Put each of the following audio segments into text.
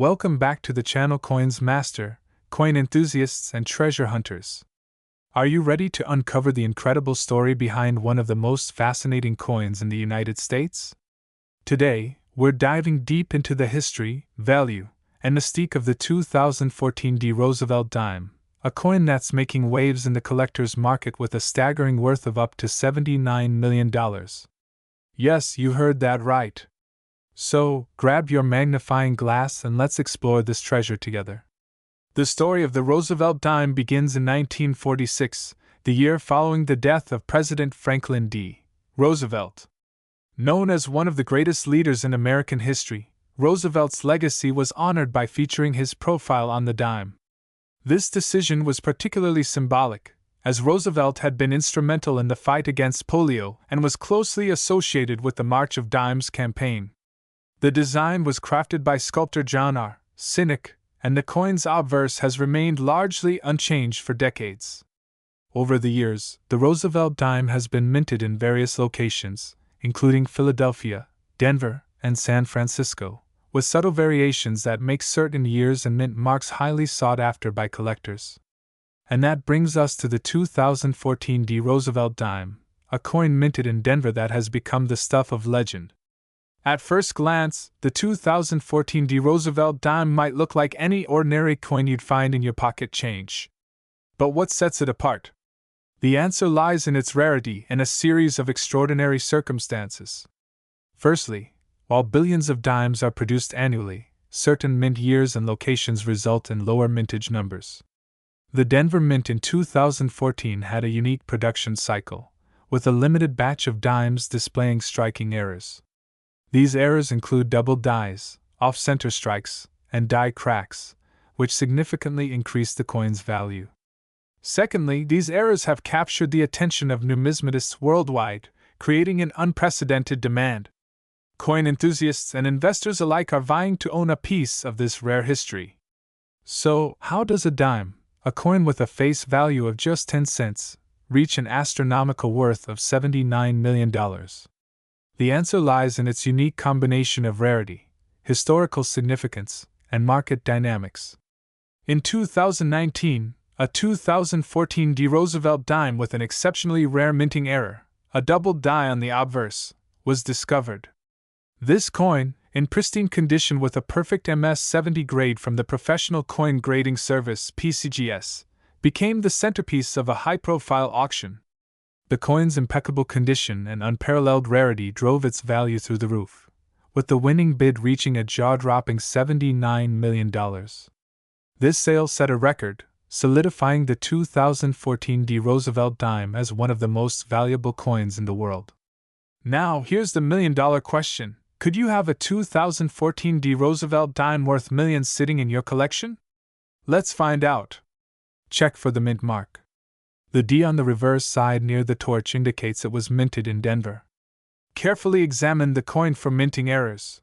Welcome back to the channel Coins Master, coin enthusiasts and treasure hunters. Are you ready to uncover the incredible story behind one of the most fascinating coins in the United States? Today, we're diving deep into the history, value, and mystique of the 2014 Roosevelt dime, a coin that's making waves in the collector's market with a staggering worth of up to $79 million. Yes, you heard that right. So, grab your magnifying glass and let's explore this treasure together. The story of the Roosevelt dime begins in 1946, the year following the death of President Franklin D. Roosevelt. Known as one of the greatest leaders in American history, Roosevelt's legacy was honored by featuring his profile on the dime. This decision was particularly symbolic, as Roosevelt had been instrumental in the fight against polio and was closely associated with the March of Dimes campaign. The design was crafted by sculptor John R. Sinek, and the coin's obverse has remained largely unchanged for decades. Over the years, the Roosevelt dime has been minted in various locations, including Philadelphia, Denver, and San Francisco, with subtle variations that make certain years and mint marks highly sought after by collectors. And that brings us to the 2014 Roosevelt dime, a coin minted in Denver that has become the stuff of legend. At first glance, the 2014 Roosevelt dime might look like any ordinary coin you'd find in your pocket change. But what sets it apart? The answer lies in its rarity and a series of extraordinary circumstances. Firstly, while billions of dimes are produced annually, certain mint years and locations result in lower mintage numbers. The Denver Mint in 2014 had a unique production cycle, with a limited batch of dimes displaying striking errors. These errors include double dies, off-center strikes, and die cracks, which significantly increase the coin's value. Secondly, these errors have captured the attention of numismatists worldwide, creating an unprecedented demand. Coin enthusiasts and investors alike are vying to own a piece of this rare history. So, how does a dime, a coin with a face value of just 10 cents, reach an astronomical worth of $79 million? The answer lies in its unique combination of rarity, historical significance, and market dynamics. In 2019, a 2014 Roosevelt dime with an exceptionally rare minting error, a double die on the obverse, was discovered. This coin, in pristine condition with a perfect MS-70 grade from the Professional Coin Grading Service (PCGS), became the centerpiece of a high-profile auction. The coin's impeccable condition and unparalleled rarity drove its value through the roof, with the winning bid reaching a jaw-dropping $79 million. This sale set a record, solidifying the 2014 Roosevelt dime as one of the most valuable coins in the world. Now, here's the million-dollar question. Could you have a 2014 Roosevelt dime worth millions sitting in your collection? Let's find out. Check for the mint mark. The D on the reverse side near the torch indicates it was minted in Denver. Carefully examine the coin for minting errors.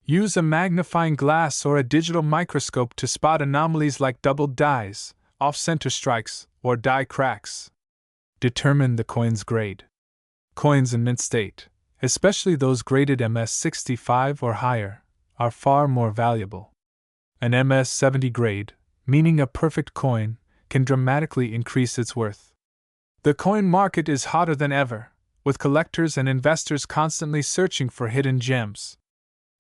Use a magnifying glass or a digital microscope to spot anomalies like double dies, off-center strikes, or die cracks. Determine the coin's grade. Coins in mint state, especially those graded MS-65 or higher, are far more valuable. An MS-70 grade, meaning a perfect coin, can dramatically increase its worth. The coin market is hotter than ever, with collectors and investors constantly searching for hidden gems.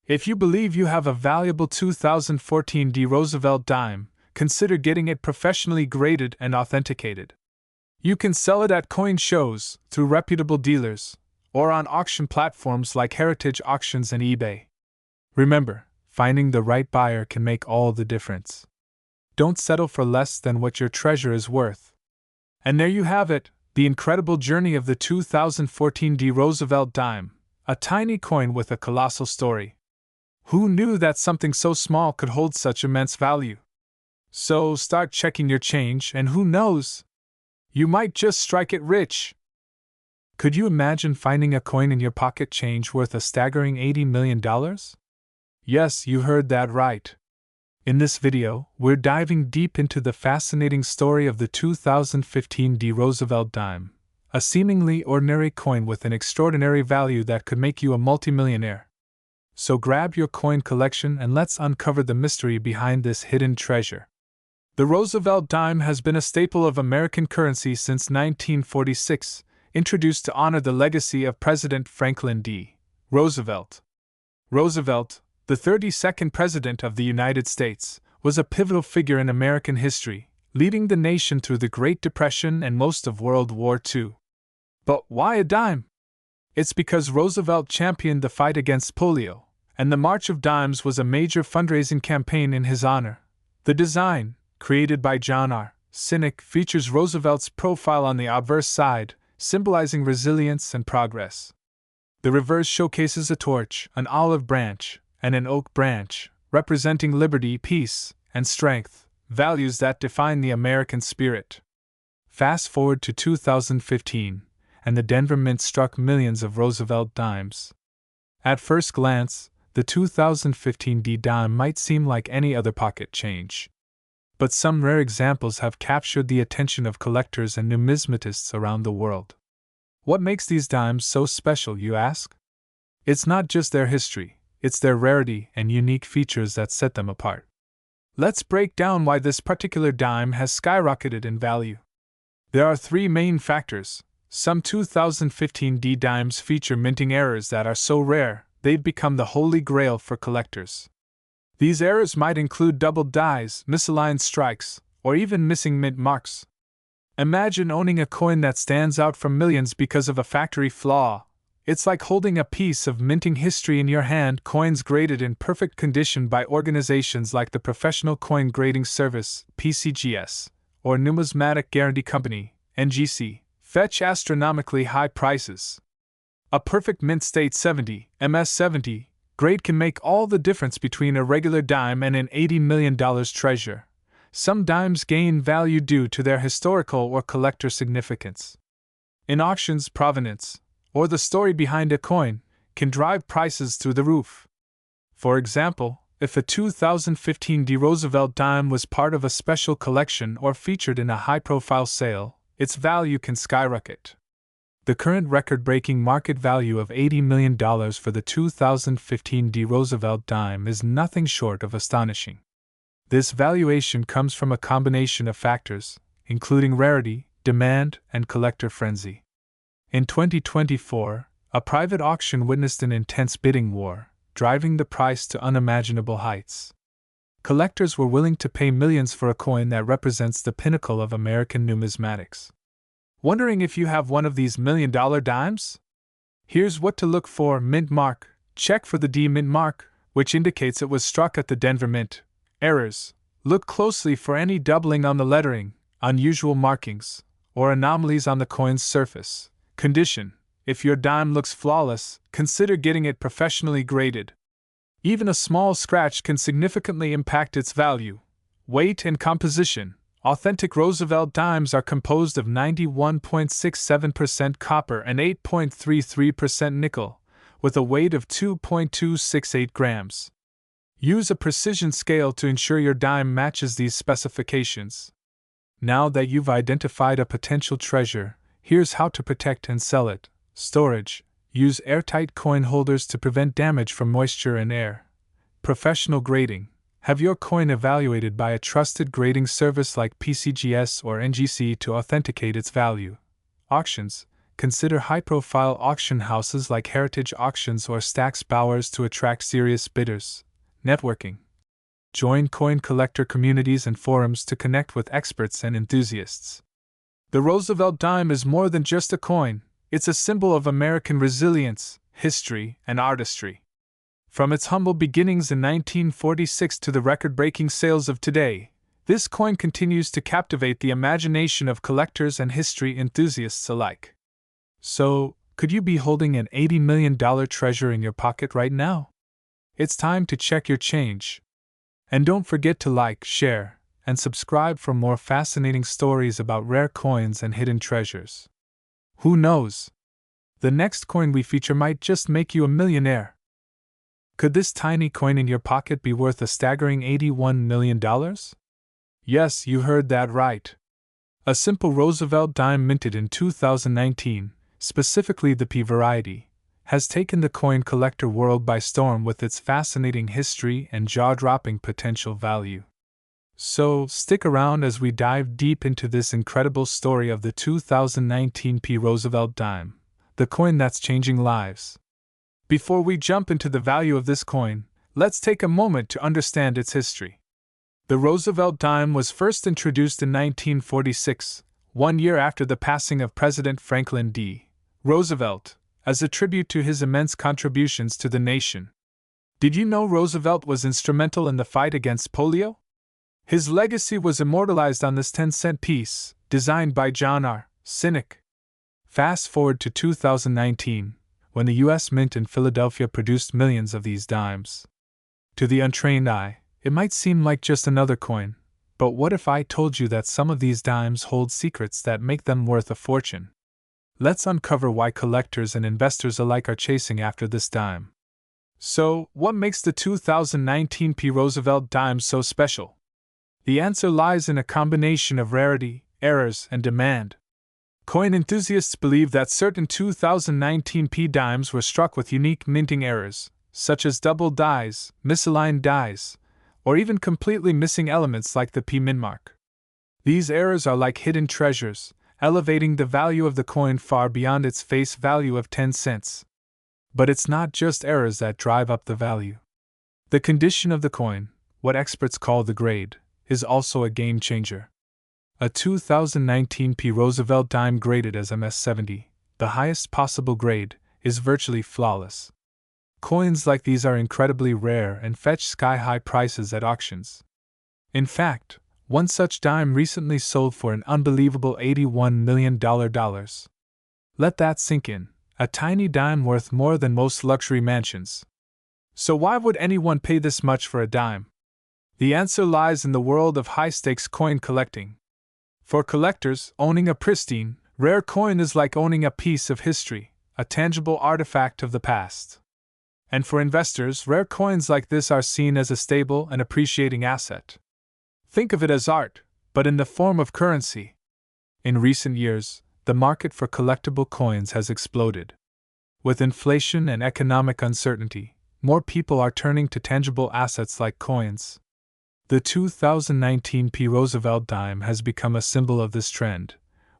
If you believe you have a valuable 2014 Roosevelt dime, consider getting it professionally graded and authenticated. You can sell it at coin shows, through reputable dealers, or on auction platforms like Heritage Auctions and eBay. Remember, finding the right buyer can make all the difference. Don't settle for less than what your treasure is worth. And there you have it, the incredible journey of the 2014 Roosevelt dime, a tiny coin with a colossal story. Who knew that something so small could hold such immense value? So start checking your change, and who knows? You might just strike it rich. Could you imagine finding a coin in your pocket change worth a staggering $80 million? Yes, you heard that right. In this video, we're diving deep into the fascinating story of the 2015 Roosevelt dime, a seemingly ordinary coin with an extraordinary value that could make you a multimillionaire. So grab your coin collection and let's uncover the mystery behind this hidden treasure. The Roosevelt dime has been a staple of American currency since 1946, introduced to honor the legacy of President Franklin D. Roosevelt. Roosevelt, the 32nd President of the United States, was a pivotal figure in American history, leading the nation through the Great Depression and most of World War II. But why a dime? It's because Roosevelt championed the fight against polio, and the March of Dimes was a major fundraising campaign in his honor. The design, created by John R. Sinek, features Roosevelt's profile on the obverse side, symbolizing resilience and progress. The reverse showcases a torch, an olive branch, and an oak branch, representing liberty, peace, and strength, values that define the American spirit. Fast forward to 2015, and the Denver Mint struck millions of Roosevelt dimes. At first glance, the 2015 D dime might seem like any other pocket change. But some rare examples have captured the attention of collectors and numismatists around the world. What makes these dimes so special, you ask? It's not just their history, it's their rarity and unique features that set them apart. Let's break down why this particular dime has skyrocketed in value. There are three main factors. Some 2015 D dimes feature minting errors that are so rare, they've become the holy grail for collectors. These errors might include doubled dies, misaligned strikes, or even missing mint marks. Imagine owning a coin that stands out from millions because of a factory flaw. It's like holding a piece of minting history in your hand. Coins graded in perfect condition by organizations like the Professional Coin Grading Service, PCGS, or Numismatic Guarantee Company, NGC, fetch astronomically high prices. A perfect mint state 70, MS70, grade can make all the difference between a regular dime and an $80 million treasure. Some dimes gain value due to their historical or collector significance. In auctions, provenance, or the story behind a coin, can drive prices through the roof. For example, if a 2015 D Roosevelt dime was part of a special collection or featured in a high-profile sale, its value can skyrocket. The current record-breaking market value of $80 million for the 2015 D Roosevelt dime is nothing short of astonishing. This valuation comes from a combination of factors, including rarity, demand, and collector frenzy. In 2024, a private auction witnessed an intense bidding war, driving the price to unimaginable heights. Collectors were willing to pay millions for a coin that represents the pinnacle of American numismatics. Wondering if you have one of these million-dollar dimes? Here's what to look for: mint mark. Check for the D mint mark, which indicates it was struck at the Denver Mint. Errors. Look closely for any doubling on the lettering, unusual markings, or anomalies on the coin's surface. Condition. If your dime looks flawless, consider getting it professionally graded. Even a small scratch can significantly impact its value. Weight and composition. Authentic Roosevelt dimes are composed of 91.67% copper and 8.33% nickel, with a weight of 2.268 grams. Use a precision scale to ensure your dime matches these specifications. Now that you've identified a potential treasure, here's how to protect and sell it. Storage. Use airtight coin holders to prevent damage from moisture and air. Professional grading. Have your coin evaluated by a trusted grading service like PCGS or NGC to authenticate its value. Auctions. Consider high-profile auction houses like Heritage Auctions or Stack's Bowers to attract serious bidders. Networking. Join coin collector communities and forums to connect with experts and enthusiasts. The Roosevelt dime is more than just a coin, it's a symbol of American resilience, history, and artistry. From its humble beginnings in 1946 to the record-breaking sales of today, this coin continues to captivate the imagination of collectors and history enthusiasts alike. So, could you be holding an $80 million treasure in your pocket right now? It's time to check your change. And don't forget to like, share, and subscribe for more fascinating stories about rare coins and hidden treasures. Who knows? The next coin we feature might just make you a millionaire. Could this tiny coin in your pocket be worth a staggering $81 million? Yes, you heard that right. A simple Roosevelt dime minted in 2019, specifically the P variety, has taken the coin collector world by storm with its fascinating history and jaw-dropping potential value. So, stick around as we dive deep into this incredible story of the 2019 P. Roosevelt dime, the coin that's changing lives. Before we jump into the value of this coin, let's take a moment to understand its history. The Roosevelt dime was first introduced in 1946, 1 year after the passing of President Franklin D. Roosevelt, as a tribute to his immense contributions to the nation. Did you know Roosevelt was instrumental in the fight against polio? His legacy was immortalized on this 10-cent piece, designed by John R. Sinek. Fast forward to 2019, when the U.S. Mint in Philadelphia produced millions of these dimes. To the untrained eye, it might seem like just another coin, but what if I told you that some of these dimes hold secrets that make them worth a fortune? Let's uncover why collectors and investors alike are chasing after this dime. So, what makes the 2019 P. Roosevelt dime so special? The answer lies in a combination of rarity, errors, and demand. Coin enthusiasts believe that certain 2019 P dimes were struck with unique minting errors, such as double dies, misaligned dies, or even completely missing elements like the P min mark. These errors are like hidden treasures, elevating the value of the coin far beyond its face value of 10 cents. But it's not just errors that drive up the value. The condition of the coin, what experts call the grade, is also a game changer. A 2019 P. Roosevelt dime graded as MS-70, the highest possible grade, is virtually flawless. Coins like these are incredibly rare and fetch sky-high prices at auctions. In fact, one such dime recently sold for an unbelievable $81 million. Let that sink in, a tiny dime worth more than most luxury mansions. So why would anyone pay this much for a dime? The answer lies in the world of high-stakes coin collecting. For collectors, owning a pristine, rare coin is like owning a piece of history, a tangible artifact of the past. And for investors, rare coins like this are seen as a stable and appreciating asset. Think of it as art, but in the form of currency. In recent years, the market for collectible coins has exploded. With inflation and economic uncertainty, more people are turning to tangible assets like coins. The 2019 P. Roosevelt dime has become a symbol of this trend,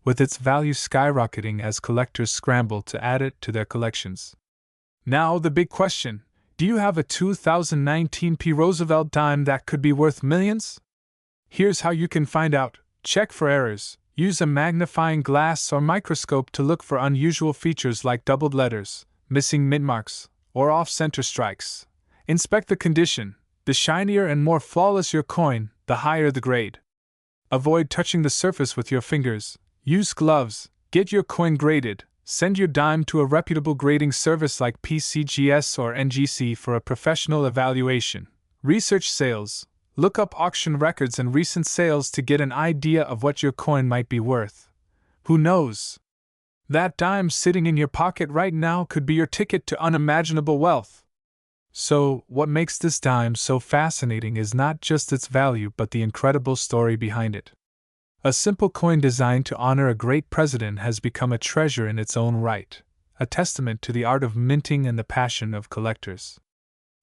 with its value skyrocketing as collectors scramble to add it to their collections. Now the big question, do you have a 2019 P. Roosevelt dime that could be worth millions? Here's how you can find out. Check for errors. Use a magnifying glass or microscope to look for unusual features like doubled letters, missing mint marks, or off-center strikes. Inspect the condition. The shinier and more flawless your coin, the higher the grade. Avoid touching the surface with your fingers. Use gloves. Get your coin graded. Send your dime to a reputable grading service like PCGS or NGC for a professional evaluation. Research sales. Look up auction records and recent sales to get an idea of what your coin might be worth. Who knows? That dime sitting in your pocket right now could be your ticket to unimaginable wealth. So, what makes this dime so fascinating is not just its value but the incredible story behind it. A simple coin designed to honor a great president has become a treasure in its own right, a testament to the art of minting and the passion of collectors.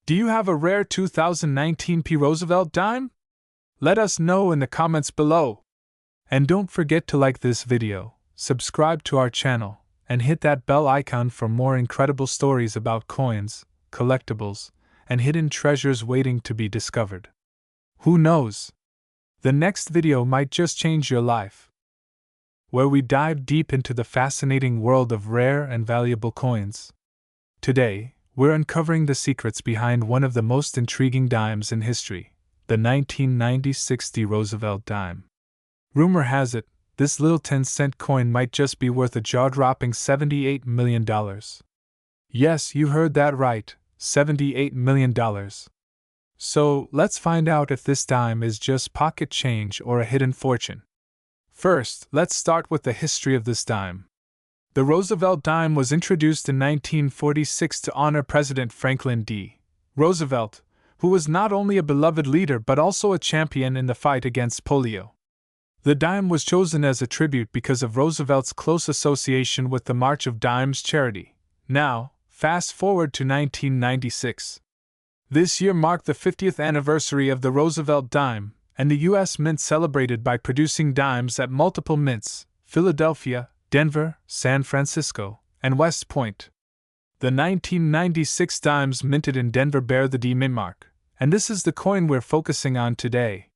Do you have a rare 2019 P. Roosevelt dime? Let us know in the comments below. And don't forget to like this video, subscribe to our channel, and hit that bell icon for more incredible stories about coins, collectibles, and hidden treasures waiting to be discovered. Who knows? The next video might just change your life. Where we dive deep into the fascinating world of rare and valuable coins. Today, we're uncovering the secrets behind one of the most intriguing dimes in history, the 1996 Roosevelt dime. Rumor has it, this little 10-cent coin might just be worth a jaw-dropping $78 million. Yes, you heard that right, $78 million. So, let's find out if this dime is just pocket change or a hidden fortune. First, let's start with the history of this dime. The Roosevelt dime was introduced in 1946 to honor President Franklin D. Roosevelt, who was not only a beloved leader but also a champion in the fight against polio. The dime was chosen as a tribute because of Roosevelt's close association with the March of Dimes charity. Now, Fast forward to 1996. This year marked the 50th anniversary of the Roosevelt dime, and the U.S. Mint celebrated by producing dimes at multiple mints: Philadelphia, Denver, San Francisco, and West Point. The 1996 dimes minted in Denver bear the D mint mark, and this is the coin we're focusing on today.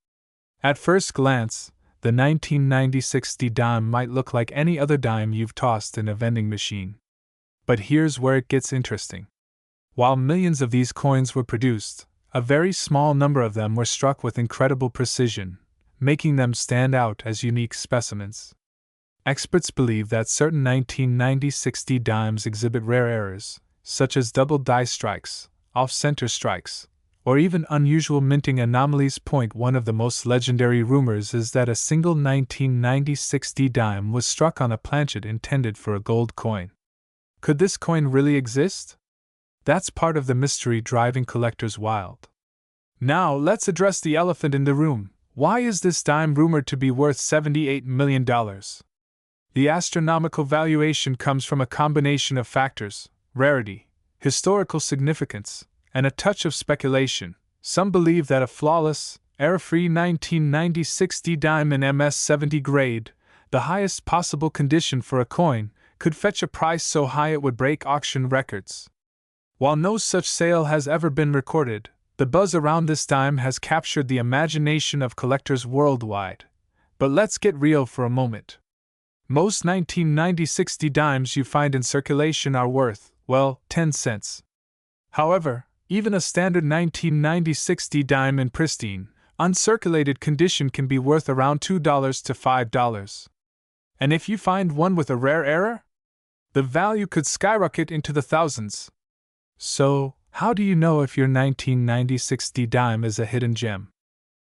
At first glance, the 1996 D dime might look like any other dime you've tossed in a vending machine. But here's where it gets interesting. While millions of these coins were produced, a very small number of them were struck with incredible precision, making them stand out as unique specimens. Experts believe that certain 1996 D dimes exhibit rare errors, such as double die strikes, off-center strikes, or even unusual minting anomalies. One of the most legendary rumors is that a single 1996 D dime was struck on a planchet intended for a gold coin. Could this coin really exist? That's part of the mystery driving collectors wild. Now let's address the elephant in the room. Why is this dime rumored to be worth $78 million? The astronomical valuation comes from a combination of factors: rarity, historical significance, and a touch of speculation. Some believe that a flawless, error-free 1996 D dime in MS-70 grade, the highest possible condition for a coin, could fetch a price so high it would break auction records. While no such sale has ever been recorded, the buzz around this dime has captured the imagination of collectors worldwide. But let's get real for a moment. Most 1996 D dimes you find in circulation are worth, well, 10 cents. However, even a standard 1996 D dime in pristine, uncirculated condition can be worth around $2 to $5. And if you find one with a rare error, the value could skyrocket into the thousands. So, how do you know if your 1996 D dime is a hidden gem?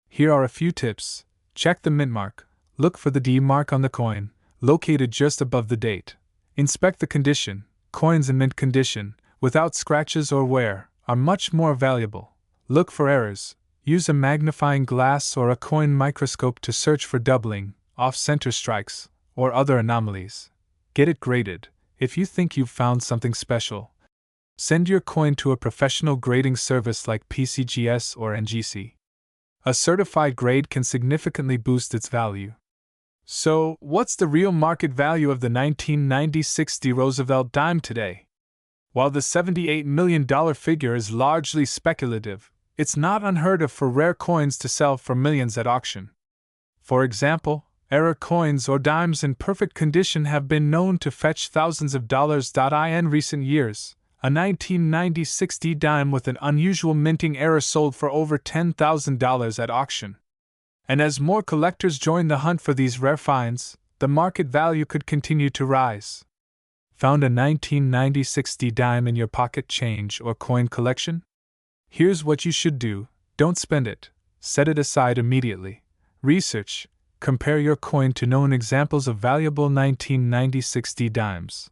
Here are a few tips. Check the mint mark. Look for the D mark on the coin, located just above the date. Inspect the condition. Coins in mint condition, without scratches or wear, are much more valuable. Look for errors. Use a magnifying glass or a coin microscope to search for doubling, off-center strikes, or other anomalies. Get it graded. If you think you've found something special, send your coin to a professional grading service like PCGS or NGC. A certified grade can significantly boost its value. So, what's the real market value of the 1996 D Roosevelt dime today? While the $78 million figure is largely speculative, it's not unheard of for rare coins to sell for millions at auction. For example, error coins or dimes in perfect condition have been known to fetch thousands of dollars. In recent years, a 1996 D dime with an unusual minting error sold for over $10,000 at auction. And as more collectors join the hunt for these rare finds, the market value could continue to rise. Found a 1996 D dime in your pocket change or coin collection? Here's what you should do: don't spend it, set it aside immediately. Research, compare your coin to known examples of valuable 1996 D dimes.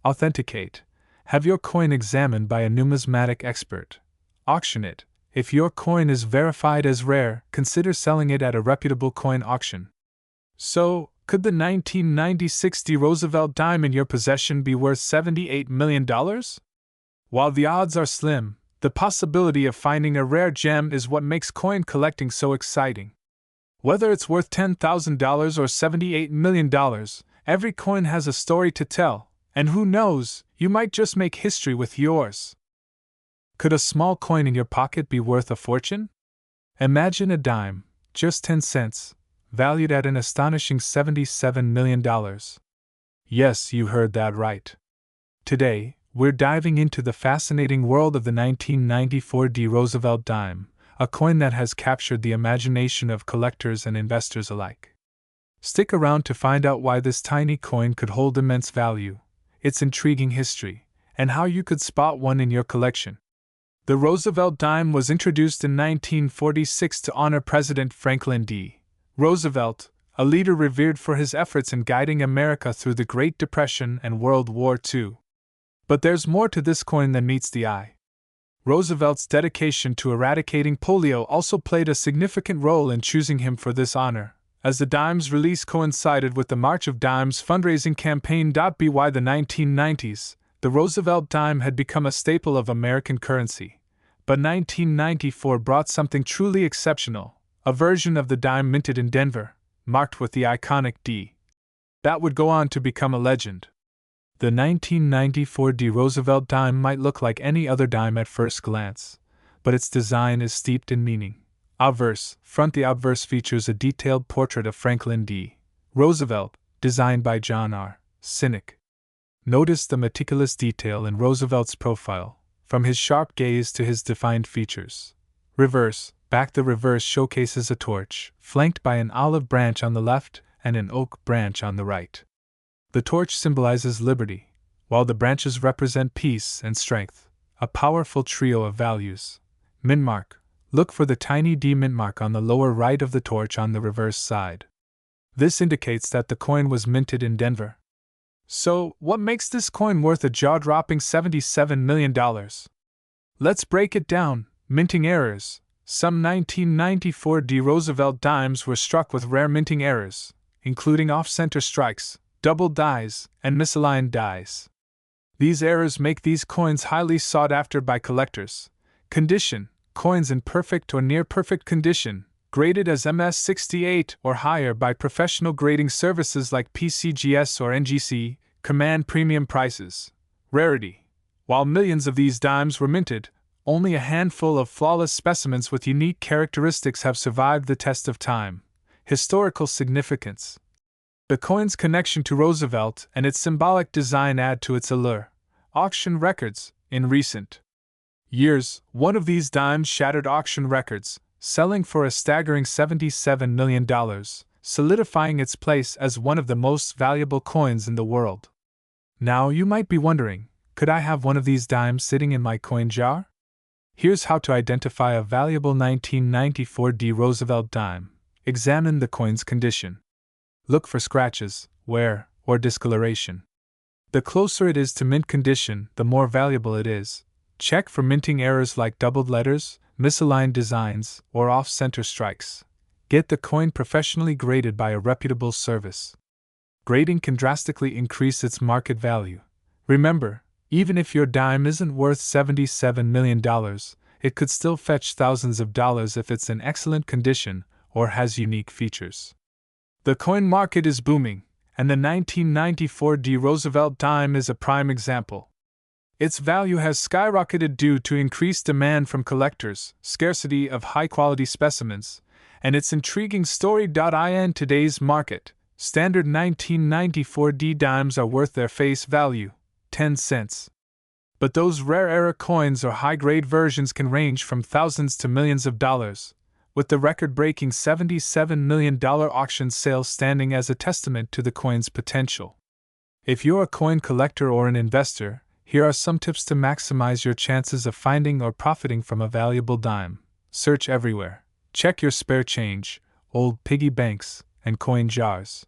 Authenticate, have your coin examined by a numismatic expert. Auction it. If your coin is verified as rare, consider selling it at a reputable coin auction. So, could the 1996 D Roosevelt dime in your possession be worth $78 million? While the odds are slim, the possibility of finding a rare gem is what makes coin collecting so exciting. Whether it's worth $10,000 or $78 million, every coin has a story to tell, and who knows, you might just make history with yours. Could a small coin in your pocket be worth a fortune? Imagine a dime, just 10 cents, valued at an astonishing $77 million. Yes, you heard that right. Today, we're diving into the fascinating world of the 1994 D Roosevelt dime, a coin that has captured the imagination of collectors and investors alike. Stick around to find out why this tiny coin could hold immense value, its intriguing history, and how you could spot one in your collection. The Roosevelt dime was introduced in 1946 to honor President Franklin D. Roosevelt, a leader revered for his efforts in guiding America through the Great Depression and World War II. But there's more to this coin than meets the eye. Roosevelt's dedication to eradicating polio also played a significant role in choosing him for this honor, as the dime's release coincided with the March of Dimes fundraising campaign. By the 1990s, The Roosevelt dime had become a staple of American currency, but 1994 brought something truly exceptional, a version of the dime minted in Denver, marked with the iconic D. That would go on to become a legend. The 1994 D Roosevelt dime might look like any other dime at first glance, but its design is steeped in meaning. Obverse, front. The obverse features a detailed portrait of Franklin D. Roosevelt, designed by John R. Sinek. Notice the meticulous detail in Roosevelt's profile, from his sharp gaze to his defined features. Reverse, back. The reverse showcases a torch, flanked by an olive branch on the left and an oak branch on the right. The torch symbolizes liberty, while the branches represent peace and strength, a powerful trio of values. Mintmark. Look for the tiny D mintmark on the lower right of the torch on the reverse side. This indicates that the coin was minted in Denver. So, what makes this coin worth a jaw-dropping $77 million? Let's break it down. Minting errors. Some 1994 D Roosevelt dimes were struck with rare minting errors, including off-center strikes, double dies, and misaligned dies. These errors make these coins highly sought after by collectors. Condition. Coins in perfect or near-perfect condition, graded as MS68 or higher by professional grading services like PCGS or NGC, command premium prices. Rarity. While millions of these dimes were minted, only a handful of flawless specimens with unique characteristics have survived the test of time. Historical significance. The coin's connection to Roosevelt and its symbolic design add to its allure. Auction records. In recent years, one of these dimes shattered auction records, selling for a staggering $77 million, solidifying its place as one of the most valuable coins in the world. Now you might be wondering, could I have one of these dimes sitting in my coin jar? Here's how to identify a valuable 1994 D Roosevelt dime. Examine the coin's condition. Look for scratches, wear, or discoloration. The closer it is to mint condition, the more valuable it is. Check for minting errors like doubled letters, misaligned designs, or off-center strikes. Get the coin professionally graded by a reputable service. Grading can drastically increase its market value. Remember, even if your dime isn't worth $77 million, it could still fetch thousands of dollars if it's in excellent condition or has unique features. The coin market is booming, and the 1994 D Roosevelt dime is a prime example. Its value has skyrocketed due to increased demand from collectors, scarcity of high-quality specimens, and its intriguing story. In today's market, standard 1994 D dimes are worth their face value, 10 cents. But those rare era coins or high-grade versions can range from thousands to millions of dollars, with the record-breaking $77 million auction sale standing as a testament to the coin's potential. If you're a coin collector or an investor, here are some tips to maximize your chances of finding or profiting from a valuable dime. Search everywhere. Check your spare change, old piggy banks, and coin jars.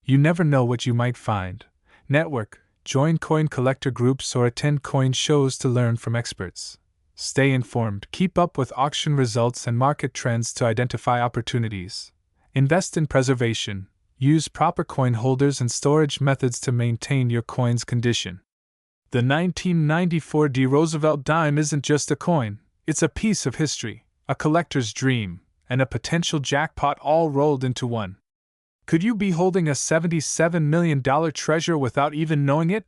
You never know what you might find. Network, join coin collector groups or attend coin shows to learn from experts. Stay informed. Keep up with auction results and market trends to identify opportunities. Invest in preservation. Use proper coin holders and storage methods to maintain your coin's condition. The 1994 D Roosevelt dime isn't just a coin, it's a piece of history, a collector's dream, and a potential jackpot all rolled into one. Could you be holding a $77 million treasure without even knowing it?